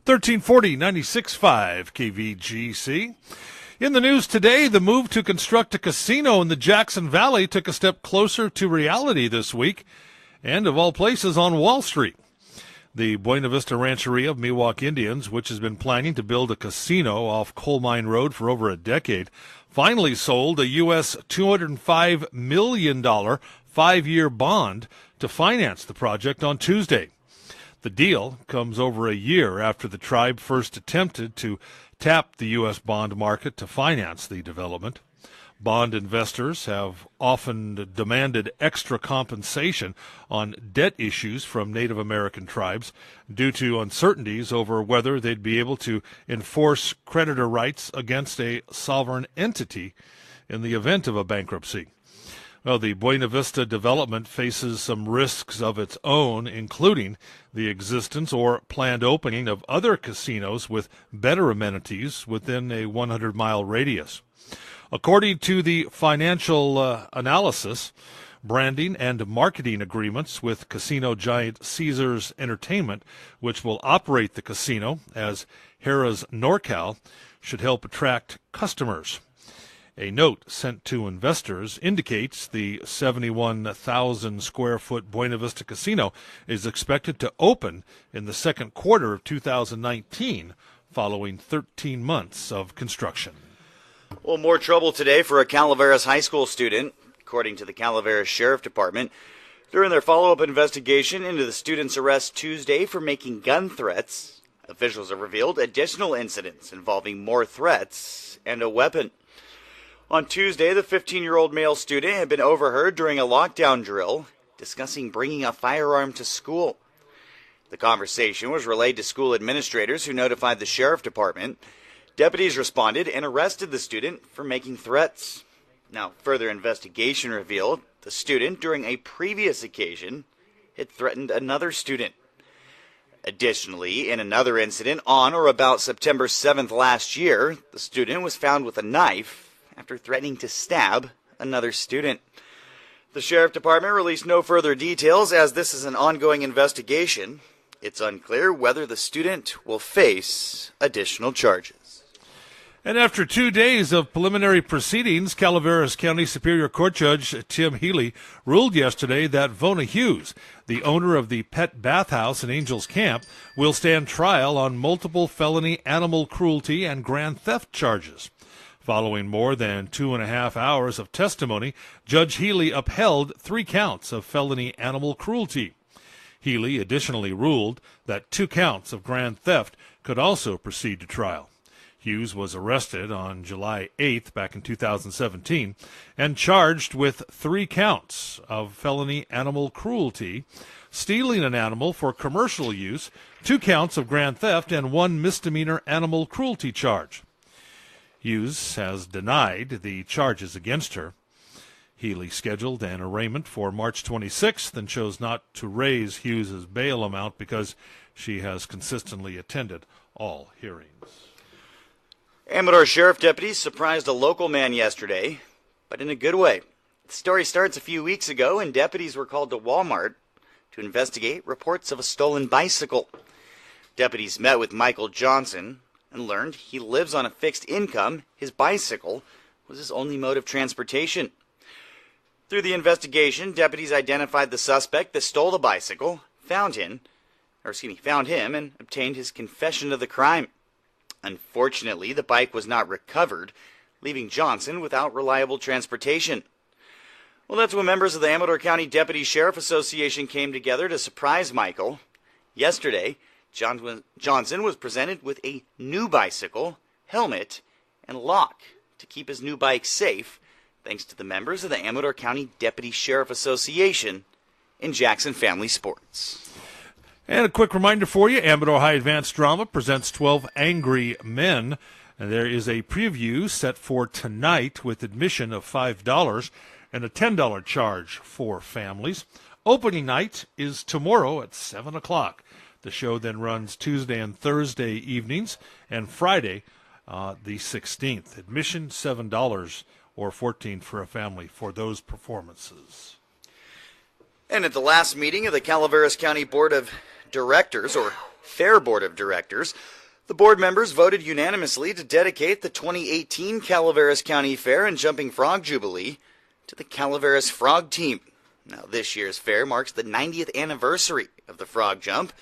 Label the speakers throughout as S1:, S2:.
S1: 1340 96.5 KVGC. In the news today, the move to construct a casino in the Jackson Valley took a step closer to reality this week, and of all places on Wall Street. The Buena Vista Rancheria of Miwok Indians, which has been planning to build a casino off Coal Mine Road for over a decade, finally sold a U.S. $205 million 5-year bond to finance the project on Tuesday. The deal comes over a year after the tribe first attempted to tap the U.S. bond market to finance the development. Bond investors have often demanded extra compensation on debt issues from Native American tribes due to uncertainties over whether they'd be able to enforce creditor rights against a sovereign entity in the event of a bankruptcy. Well, the Buena Vista development faces some risks of its own, including the existence or planned opening of other casinos with better amenities within a 100-mile radius. According to the financial analysis, branding and marketing agreements with casino giant Caesars Entertainment, which will operate the casino as Harrah's NorCal, should help attract customers. A note sent to investors indicates the 71,000-square-foot Buena Vista Casino is expected to open in the second quarter of 2019, following 13 months of construction.
S2: Well, more trouble today for a Calaveras high school student, according to the Calaveras Sheriff Department. During their follow-up investigation into the student's arrest Tuesday for making gun threats, officials have revealed additional incidents involving more threats and a weapon. On Tuesday, the 15-year-old male student had been overheard during a lockdown drill discussing bringing a firearm to school. The conversation was relayed to school administrators who notified the Sheriff Department. Deputies responded and arrested the student for making threats. Now, further investigation revealed the student, during a previous occasion, had threatened another student. Additionally, in another incident on or about September 7th last year, the student was found with a knife after threatening to stab another student. The Sheriff Department released no further details as this is an ongoing investigation. It's unclear whether the student will face additional charges.
S1: And after 2 days of preliminary proceedings, Calaveras County Superior Court Judge Tim Healy ruled yesterday that Vona Hughes, the owner of the Pet Bathhouse in Angels Camp, will stand trial on multiple felony animal cruelty and grand theft charges. Following more than 2.5 hours of testimony, Judge Healy upheld 3 counts of felony animal cruelty. Healy additionally ruled that 2 counts of grand theft could also proceed to trial. Hughes was arrested on July 8th back in 2017 and charged with 3 counts of felony animal cruelty, stealing an animal for commercial use, 2 counts of grand theft, and 1 misdemeanor animal cruelty charge. Hughes has denied the charges against her. Healy scheduled an arraignment for March 26th and chose not to raise Hughes's bail amount because she has consistently attended all hearings.
S2: Amador Sheriff deputies surprised a local man yesterday, but in a good way. The story starts a few weeks ago, and deputies were called to Walmart to investigate reports of a stolen bicycle. Deputies met with Michael Johnson and learned he lives on a fixed income. His bicycle was his only mode of transportation. Through the investigation, deputies identified the suspect that stole the bicycle, found him, and obtained his confession of the crime. Unfortunately, the bike was not recovered, leaving Johnson without reliable transportation. Well, that's when members of the Amador County Deputy Sheriff Association came together to surprise Michael. Yesterday, Johnson was presented with a new bicycle, helmet, and lock to keep his new bike safe, thanks to the members of the Amador County Deputy Sheriff Association in Jackson Family Sports.
S1: And a quick reminder for you, Amador High Advanced Drama presents 12 Angry Men. And there is a preview set for tonight with admission of $5 and a $10 charge for families. Opening night is tomorrow at 7 o'clock. The show then runs Tuesday and Thursday evenings and Friday the 16th. Admission $7 or $14 for a family for those performances.
S2: And at the last meeting of the Calaveras County Board of Directors, or Fair Board of Directors. The board members voted unanimously to dedicate the 2018 Calaveras County Fair and Jumping Frog Jubilee to the Calaveras Frog Team. Now, this year's fair marks the 90th anniversary of the Frog Jump,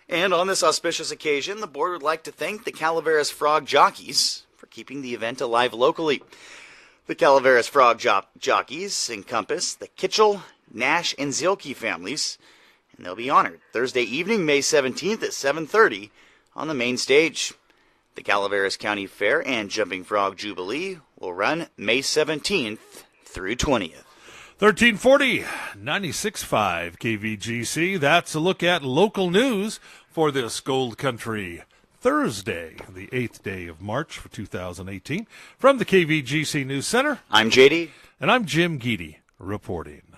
S2: and on this auspicious occasion, the board would like to thank the Calaveras Frog Jockeys for keeping the event alive locally. The Calaveras Frog Jockeys encompass the Kitchell, Nash, and Zielke families, and they'll be honored Thursday evening, May 17th at 7:30 on the main stage. The Calaveras County Fair and Jumping Frog Jubilee will run May 17th through 20th.
S1: 1340, 96.5 KVGC. That's a look at local news for this Gold Country Thursday, the 8th day of March for 2018. From the KVGC News Center,
S2: I'm JD.
S1: and I'm Jim Geedy reporting.